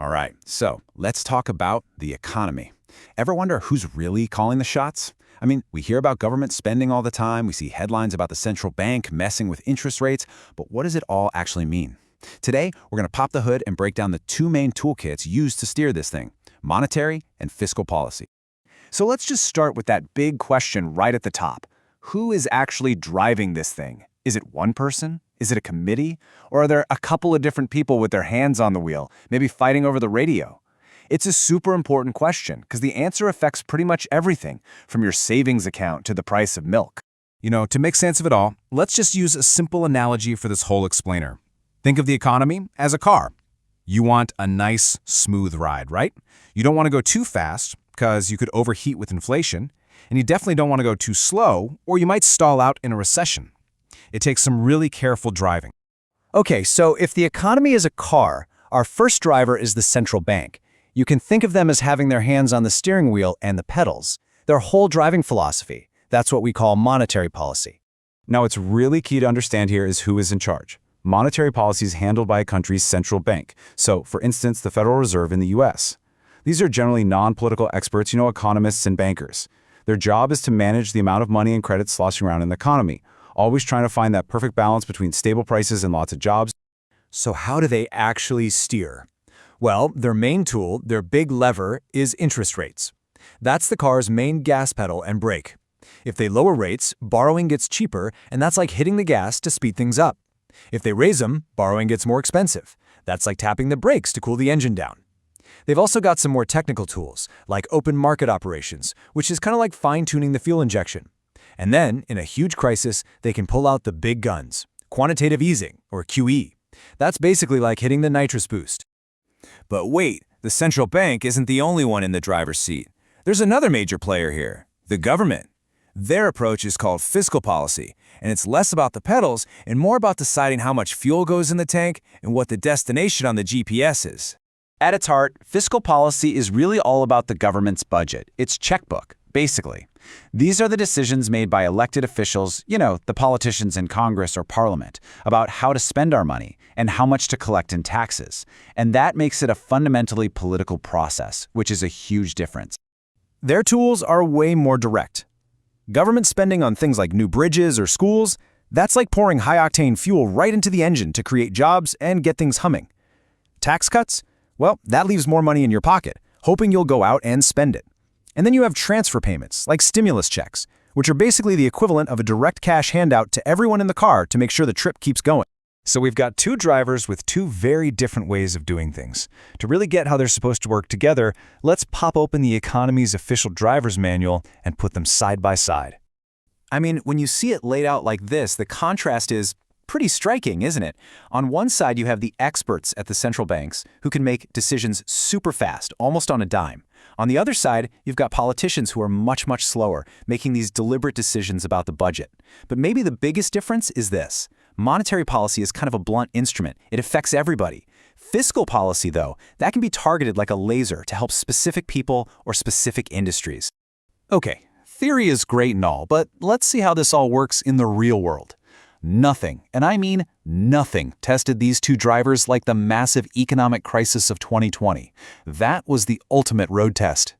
All right, so let's talk about the economy. Ever wonder who's really calling the shots? I mean, we hear about government spending all the time, we see headlines about the central bank messing with interest rates, but what does it all actually mean? Today, we're going to pop the hood and break down the two main toolkits used to steer this thing: monetary and fiscal policy. So let's just start with that big question right at the top. Who is actually driving this thing? Is it one person? Is it a committee? Or are there a couple of different people with their hands on the wheel, maybe fighting over the radio? It's a super important question because the answer affects pretty much everything, from your savings account to the price of milk. To make sense of it all, let's just use a simple analogy for this whole explainer. Think of the economy as a car. You want a nice, smooth ride, right? You don't want to go too fast because you could overheat with inflation, and you definitely don't want to go too slow or you might stall out in a recession. It takes some really careful driving. Okay, so if the economy is a car, our first driver is the central bank. You can think of them as having their hands on the steering wheel and the pedals. Their whole driving philosophy. That's what we call monetary policy. Now, what's really key to understand here is who is in charge. Monetary policy is handled by a country's central bank. So, for instance, the Federal Reserve in the US. These are generally non-political experts, economists and bankers. Their job is to manage the amount of money and credit sloshing around in the economy, always trying to find that perfect balance between stable prices and lots of jobs. So how do they actually steer? Well, their main tool, their big lever, is interest rates. That's the car's main gas pedal and brake. If they lower rates, borrowing gets cheaper, and that's like hitting the gas to speed things up. If they raise them, borrowing gets more expensive. That's like tapping the brakes to cool the engine down. They've also got some more technical tools, like open market operations, which is kind of like fine-tuning the fuel injection. And then, in a huge crisis, they can pull out the big guns, quantitative easing, or QE. That's basically like hitting the nitrous boost. But wait, the central bank isn't the only one in the driver's seat. There's another major player here, the government. Their approach is called fiscal policy, and it's less about the pedals and more about deciding how much fuel goes in the tank and what the destination on the GPS is. At its heart, fiscal policy is really all about the government's budget, its checkbook, basically. These are the decisions made by elected officials, the politicians in Congress or Parliament, about how to spend our money and how much to collect in taxes. And that makes it a fundamentally political process, which is a huge difference. Their tools are way more direct. Government spending on things like new bridges or schools, that's like pouring high-octane fuel right into the engine to create jobs and get things humming. Tax cuts? Well, that leaves more money in your pocket, hoping you'll go out and spend it. And then you have transfer payments, like stimulus checks, which are basically the equivalent of a direct cash handout to everyone in the car to make sure the trip keeps going. So we've got two drivers with two very different ways of doing things. To really get how they're supposed to work together, let's pop open the economy's official driver's manual and put them side by side. I mean, when you see it laid out like this, the contrast is pretty striking, isn't it? On one side, you have the experts at the central banks who can make decisions super fast, almost on a dime. On the other side, you've got politicians who are much, much slower, making these deliberate decisions about the budget. But maybe the biggest difference is this. Monetary policy is kind of a blunt instrument. It affects everybody. Fiscal policy, though, that can be targeted like a laser to help specific people or specific industries. Okay, theory is great and all, but let's see how this all works in the real world. Nothing, and I mean nothing, tested these two drivers like the massive economic crisis of 2020. That was the ultimate road test.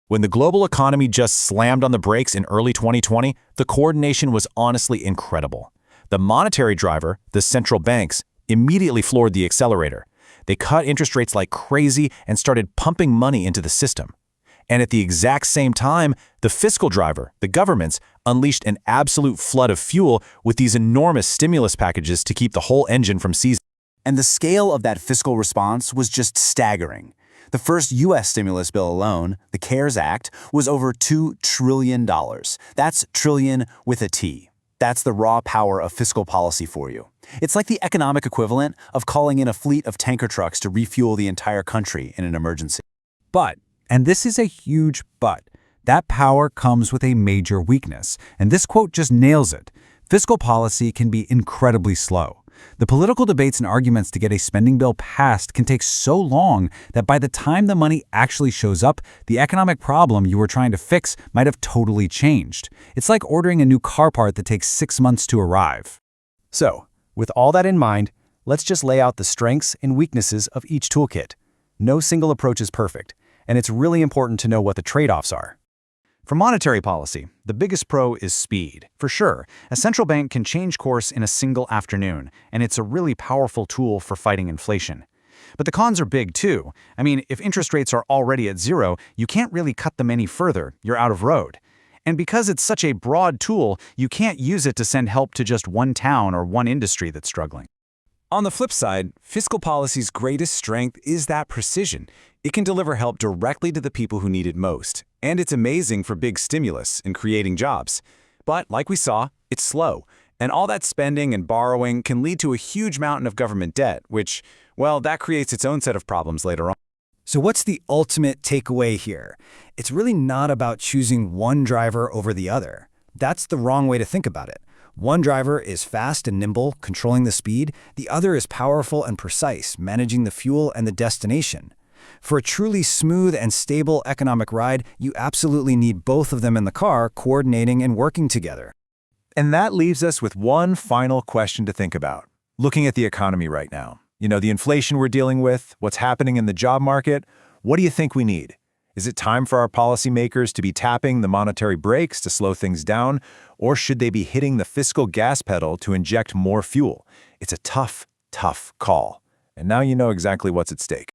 When the global economy just slammed on the brakes in early 2020, the coordination was honestly incredible. The monetary driver, the central banks, immediately floored the accelerator. They cut interest rates like crazy and started pumping money into the system. And at the exact same time, the fiscal driver, the governments, unleashed an absolute flood of fuel with these enormous stimulus packages to keep the whole engine from seizing. And the scale of that fiscal response was just staggering. The first U.S. stimulus bill alone, the CARES Act, was over $2 trillion. That's trillion with a T. That's the raw power of fiscal policy for you. It's like the economic equivalent of calling in a fleet of tanker trucks to refuel the entire country in an emergency. But, and this is a huge but, that power comes with a major weakness, and this quote just nails it. Fiscal policy can be incredibly slow. The political debates and arguments to get a spending bill passed can take so long that by the time the money actually shows up, the economic problem you were trying to fix might have totally changed. It's like ordering a new car part that takes 6 months to arrive. So, with all that in mind, let's just lay out the strengths and weaknesses of each toolkit. No single approach is perfect, and it's really important to know what the trade-offs are. For monetary policy, the biggest pro is speed. For sure, a central bank can change course in a single afternoon, and it's a really powerful tool for fighting inflation. But the cons are big too. I mean, if interest rates are already at zero, you can't really cut them any further. You're out of road. And because it's such a broad tool, you can't use it to send help to just one town or one industry that's struggling. On the flip side, fiscal policy's greatest strength is that precision. It can deliver help directly to the people who need it most, and it's amazing for big stimulus and creating jobs. But like we saw, it's slow, and all that spending and borrowing can lead to a huge mountain of government debt, which, well, that creates its own set of problems later on. So what's the ultimate takeaway here? It's really not about choosing one driver over the other. That's the wrong way to think about it. One driver is fast and nimble, controlling the speed. The other is powerful and precise, managing the fuel and the destination. For a truly smooth and stable economic ride, you absolutely need both of them in the car, coordinating and working together. And that leaves us with one final question to think about. Looking at the economy right now, the inflation we're dealing with, what's happening in the job market, what do you think we need? Is it time for our policymakers to be tapping the monetary brakes to slow things down, or should they be hitting the fiscal gas pedal to inject more fuel? It's a tough, tough call. And now you know exactly what's at stake.